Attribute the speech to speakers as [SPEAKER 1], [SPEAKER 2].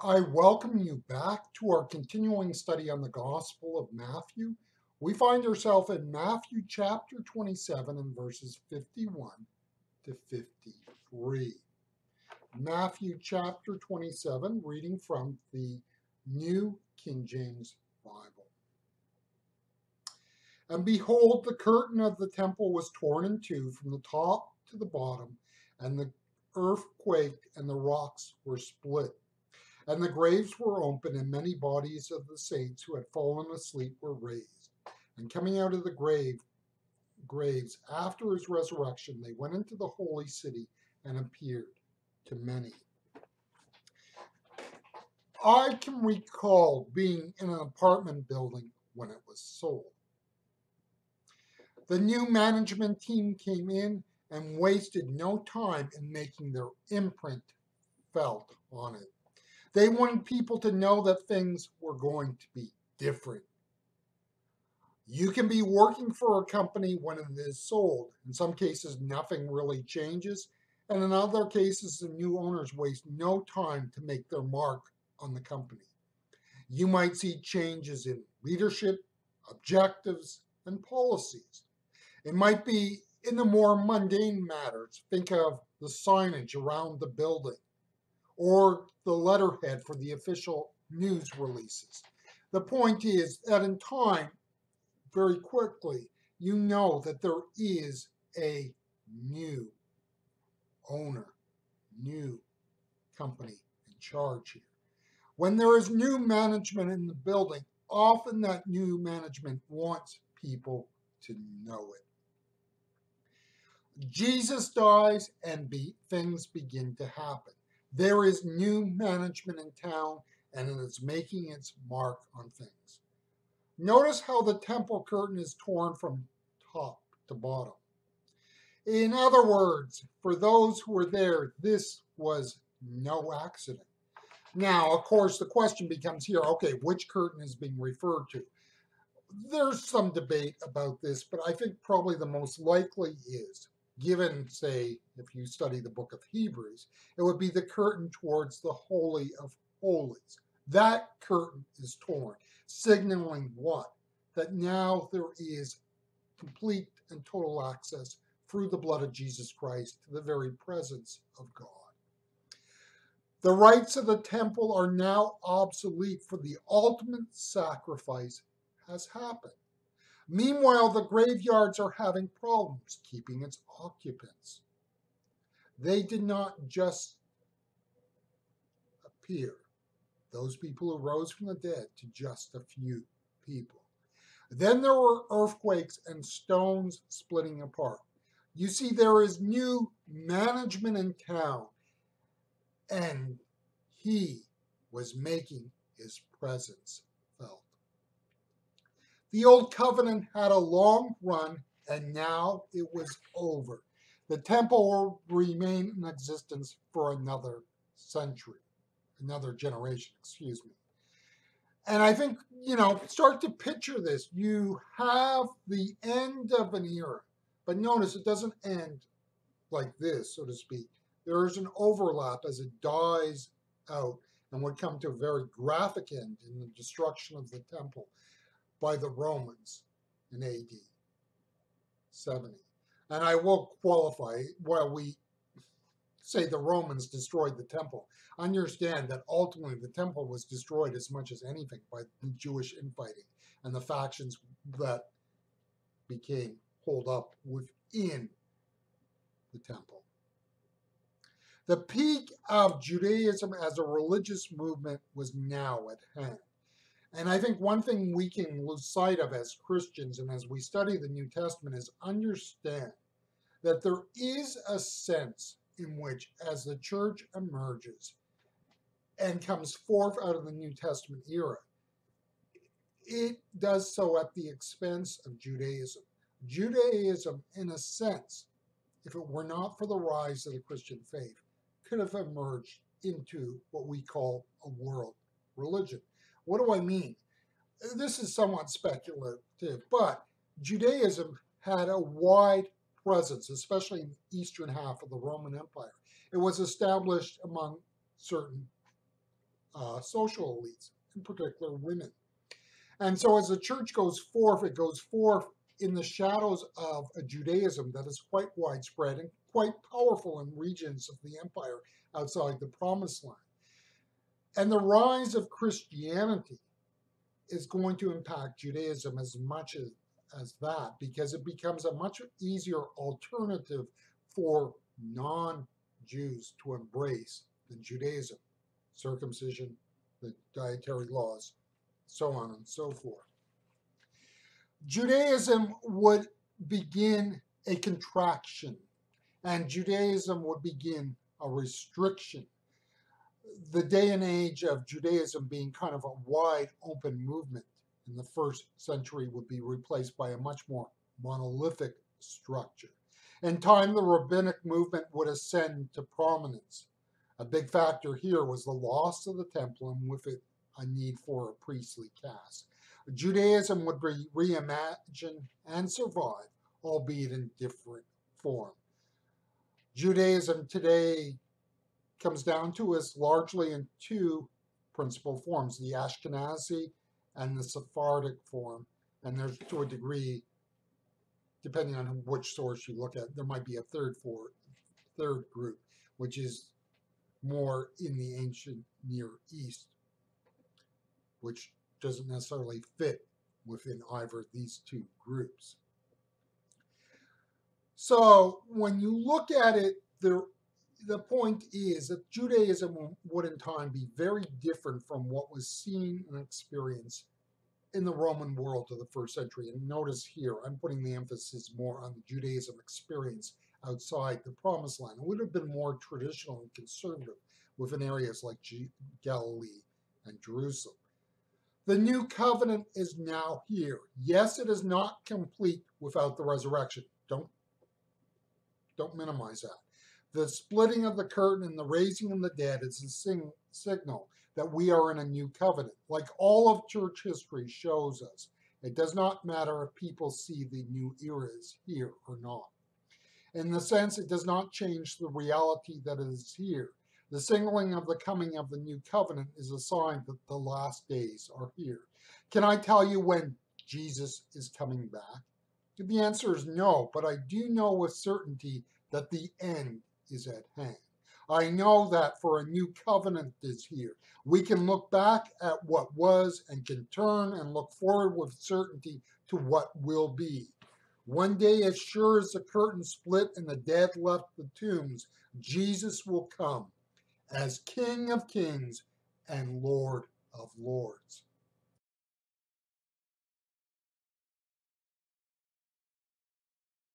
[SPEAKER 1] I welcome you back to our continuing study on the Gospel of Matthew. We find ourselves in Matthew chapter 27 and verses 51 to 53. Matthew chapter 27, reading from the New King James Bible. And behold, the curtain of the temple was torn in two from the top to the bottom, and the earth quaked, and the rocks were split. And the graves were opened, and many bodies of the saints who had fallen asleep were raised. And coming out of the graves after his resurrection, they went into the holy city and appeared to many. I can recall being in an apartment building when it was sold. The new management team came in and wasted no time in making their imprint felt on it. They wanted people to know that things were going to be different. You can be working for a company when it is sold. In some cases, nothing really changes. And in other cases, the new owners waste no time to make their mark on the company. You might see changes in leadership, objectives, and policies. It might be in the more mundane matters. Think of the signage around the building, or the letterhead for the official news releases. The point is that in time, very quickly, you know that there is a new owner, new company in charge here. When there is new management in the building, often that new management wants people to know it. Jesus dies and things begin to happen. There is new management in town, and it is making its mark on things. Notice how the temple curtain is torn from top to bottom. In other words, for those who were there, this was no accident. Now, of course, the question becomes here, okay, which curtain is being referred to? There's some debate about this, but I think probably the most likely is, given, say, if you study the book of Hebrews, it would be the curtain towards the Holy of Holies. That curtain is torn, signaling what? That now there is complete and total access through the blood of Jesus Christ to the very presence of God. The rites of the temple are now obsolete, for the ultimate sacrifice has happened. Meanwhile, the graveyards are having problems keeping its occupants. They did not just appear, those people who rose from the dead, to just a few people. Then there were earthquakes and stones splitting apart. You see, there is new management in town, and he was making his presence felt. The old covenant had a long run, and now it was over. The temple will remain in existence for another century, another generation, excuse me. And I think, start to picture this. You have the end of an era, but notice it doesn't end like this, so to speak. There is an overlap as it dies out and would come to a very graphic end in the destruction of the temple by the Romans in AD 70. And I will qualify, while we say the Romans destroyed the temple, understand that ultimately the temple was destroyed as much as anything by the Jewish infighting and the factions that became holed up within the temple. The peak of Judaism as a religious movement was now at hand. And I think one thing we can lose sight of as Christians and as we study the New Testament is understand that there is a sense in which, as the church emerges and comes forth out of the New Testament era, it does so at the expense of Judaism. Judaism, in a sense, if it were not for the rise of the Christian faith, could have emerged into what we call a world religion. What do I mean? This is somewhat speculative, but Judaism had a wide presence, especially in the eastern half of the Roman Empire. It was established among certain social elites, in particular women. And so as the church goes forth, it goes forth in the shadows of a Judaism that is quite widespread and quite powerful in regions of the empire outside the Promised Land. And the rise of Christianity is going to impact Judaism as much as that, because it becomes a much easier alternative for non-Jews to embrace than Judaism, circumcision, the dietary laws, so on and so forth. Judaism would begin a contraction, and Judaism would begin a restriction. The day and age of Judaism being kind of a wide open movement in the first century would be replaced by a much more monolithic structure. In time, the rabbinic movement would ascend to prominence. A big factor here was the loss of the temple, and with it, a need for a priestly caste. Judaism would be reimagined and survive, albeit in different form. Judaism today comes down to us largely in two principal forms, the Ashkenazi and the Sephardic form. And there's, to a degree, depending on which source you look at, there might be a third group, which is more in the ancient Near East, which doesn't necessarily fit within either of these two groups. So when you look at it, the point is that Judaism would in time be very different from what was seen and experienced in the Roman world of the first century. And notice here, I'm putting the emphasis more on the Judaism experience outside the Promised Land. It would have been more traditional and conservative within areas like Galilee and Jerusalem. The new covenant is now here. Yes, it is not complete without the resurrection. Don't minimize that. The splitting of the curtain and the raising of the dead is a signal that we are in a new covenant. Like all of church history shows us, it does not matter if people see the new era is here or not. In the sense, it does not change the reality that it is here. The signaling of the coming of the new covenant is a sign that the last days are here. Can I tell you when Jesus is coming back? The answer is no, but I do know with certainty that the end is at hand. I know that for a new covenant is here. We can look back at what was and can turn and look forward with certainty to what will be. One day, as sure as the curtain split and the dead left the tombs, Jesus will come as King of Kings and Lord of Lords.